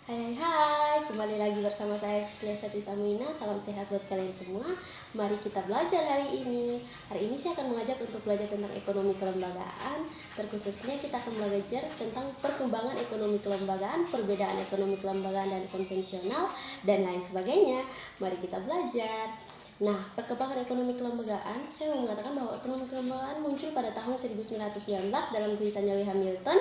Hai, kembali lagi bersama saya Siti Tamina. Salam sehat buat kalian semua. Mari kita belajar hari ini. Hari ini saya akan mengajak untuk belajar tentang ekonomi kelembagaan. Terkhususnya kita akan belajar tentang perkembangan ekonomi kelembagaan, perbedaan ekonomi kelembagaan dan konvensional, dan lain sebagainya. Mari kita belajar. Nah, perkembangan ekonomi kelembagaan, saya mau mengatakan bahwa ekonomi kelembagaan muncul pada tahun 1919 dalam tulisannya W. Hamilton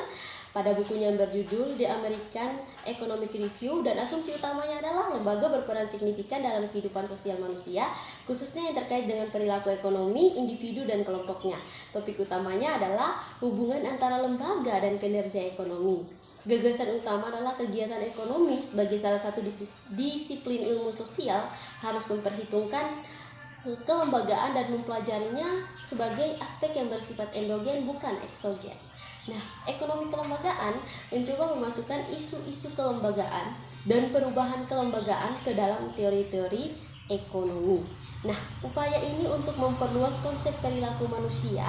pada bukunya yang berjudul The American Economic Review, dan asumsi utamanya adalah lembaga berperan signifikan dalam kehidupan sosial manusia, khususnya yang terkait dengan perilaku ekonomi, individu, dan kelompoknya. Topik utamanya adalah hubungan antara lembaga dan kinerja ekonomi. Gagasan utama adalah kegiatan ekonomi sebagai salah satu disiplin ilmu sosial harus memperhitungkan kelembagaan dan mempelajarinya sebagai aspek yang bersifat endogen bukan eksogen. Nah, ekonomi kelembagaan mencoba memasukkan isu-isu kelembagaan dan perubahan kelembagaan ke dalam teori-teori ekonomi. Nah, upaya ini untuk memperluas konsep perilaku manusia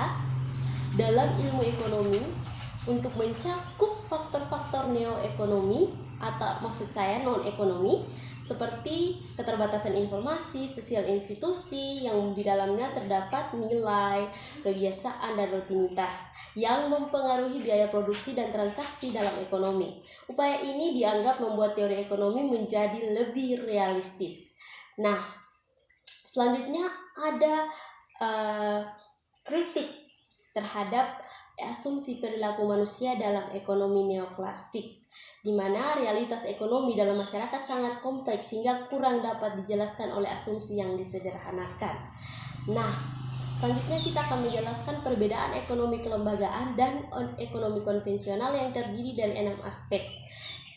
dalam ilmu ekonomi untuk mencakup faktor-faktor neoekonomi atau maksud saya non-ekonomi seperti keterbatasan informasi, sosial institusi yang di dalamnya terdapat nilai, kebiasaan, dan rutinitas yang mempengaruhi biaya produksi dan transaksi dalam ekonomi. Upaya ini dianggap membuat teori ekonomi menjadi lebih realistis. Nah, selanjutnya ada kritik terhadap asumsi perilaku manusia dalam ekonomi neoklasik, di mana realitas ekonomi dalam masyarakat sangat kompleks sehingga kurang dapat dijelaskan oleh asumsi yang disederhanakan. Nah, selanjutnya kita akan menjelaskan perbedaan ekonomi kelembagaan dan ekonomi konvensional yang terdiri dari 6 aspek.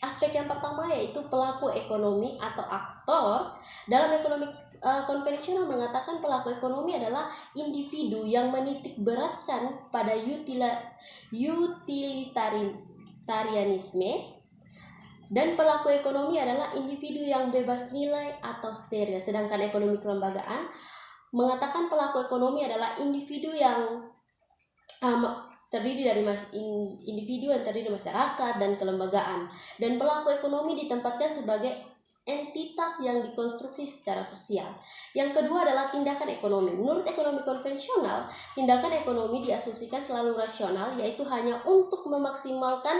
Aspek yang pertama yaitu pelaku ekonomi atau aktor. Dalam ekonomi konvensional mengatakan pelaku ekonomi adalah individu yang menitik beratkan pada utilitarianisme, dan pelaku ekonomi adalah individu yang bebas nilai atau steril. Sedangkan ekonomi kelembagaan mengatakan pelaku ekonomi adalah individu yang terdiri dari individu yang terdiri dari masyarakat dan kelembagaan, dan pelaku ekonomi ditempatkan sebagai entitas yang dikonstruksi secara sosial. Yang kedua adalah tindakan ekonomi. Menurut ekonomi konvensional, tindakan ekonomi diasumsikan selalu rasional, yaitu hanya untuk memaksimumkan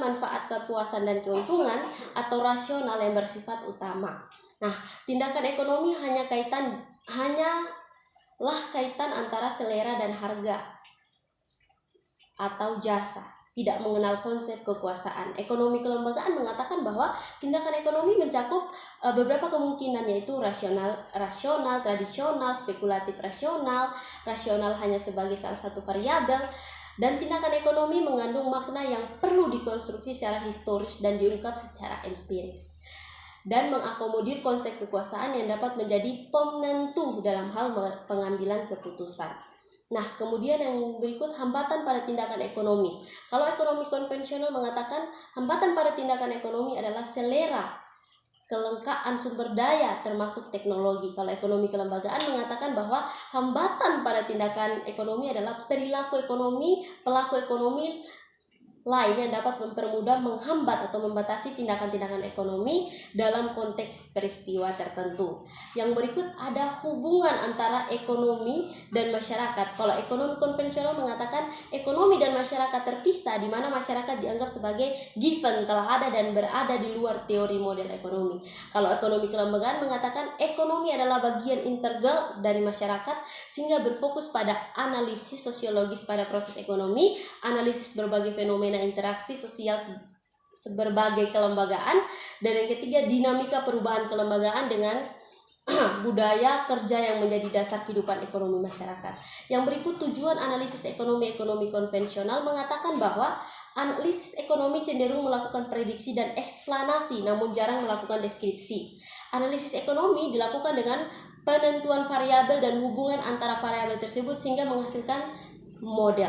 manfaat, kepuasan, dan keuntungan, atau rasional yang bersifat utama. Nah, tindakan ekonomi hanyalah kaitan antara selera dan harga atau jasa, tidak mengenal konsep kekuasaan. Ekonomi kelembagaan mengatakan bahwa tindakan ekonomi mencakup beberapa kemungkinan, yaitu rasional, tradisional, spekulatif rasional hanya sebagai salah satu variabel, dan tindakan ekonomi mengandung makna yang perlu dikonstruksi secara historis dan diungkap secara empiris, dan mengakomodir konsep kekuasaan yang dapat menjadi penentu dalam hal pengambilan keputusan. Nah, kemudian yang berikut, hambatan pada tindakan ekonomi. Kalau ekonomi konvensional mengatakan hambatan pada tindakan ekonomi adalah selera, kelengkapan sumber daya termasuk teknologi. Kalau ekonomi kelembagaan mengatakan bahwa hambatan pada tindakan ekonomi adalah perilaku ekonomi, pelaku ekonomi lain yang dapat mempermudah, menghambat, atau membatasi tindakan-tindakan ekonomi dalam konteks peristiwa tertentu. Yang berikut ada hubungan antara ekonomi dan masyarakat. Kalau ekonomi konvensional mengatakan ekonomi dan masyarakat terpisah, di mana masyarakat dianggap sebagai given, telah ada dan berada di luar teori model ekonomi. Kalau ekonomi kelembagaan mengatakan ekonomi adalah bagian integral dari masyarakat, sehingga berfokus pada analisis sosiologis pada proses ekonomi, analisis berbagai fenomena interaksi sosial berbagai kelembagaan, dan yang ketiga dinamika perubahan kelembagaan dengan budaya kerja yang menjadi dasar kehidupan ekonomi masyarakat. Yang berikut tujuan analisis ekonomi konvensional mengatakan bahwa analisis ekonomi cenderung melakukan prediksi dan eksplanasi, namun jarang melakukan deskripsi. Analisis ekonomi dilakukan dengan penentuan variabel dan hubungan antara variabel tersebut sehingga menghasilkan model.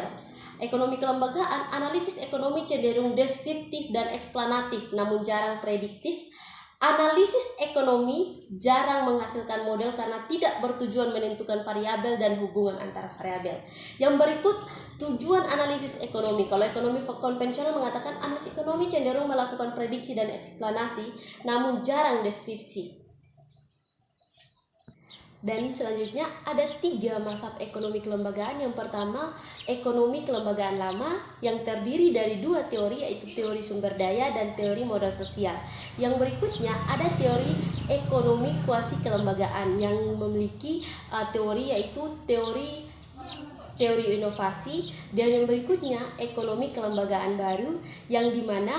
Ekonomi kelembagaan, analisis ekonomi cenderung deskriptif dan eksplanatif, namun jarang prediktif. Analisis ekonomi jarang menghasilkan model karena tidak bertujuan menentukan variabel dan hubungan antara variabel. Yang berikut tujuan analisis ekonomi. Kalau ekonomi konvensional mengatakan analisis ekonomi cenderung melakukan prediksi dan eksplanasi, namun jarang deskripsi. Dan selanjutnya ada 3 mazhab ekonomi kelembagaan. Yang pertama, ekonomi kelembagaan lama yang terdiri dari 2 teori, yaitu teori sumber daya dan teori modal sosial. Yang berikutnya ada teori ekonomi kuasi kelembagaan yang memiliki teori, yaitu teori inovasi. Dan yang berikutnya ekonomi kelembagaan baru, yang dimana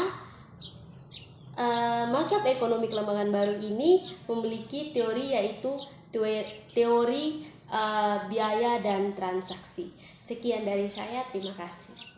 mazhab ekonomi kelembagaan baru ini memiliki teori, yaitu teori biaya dan transaksi. Sekian dari saya, terima kasih.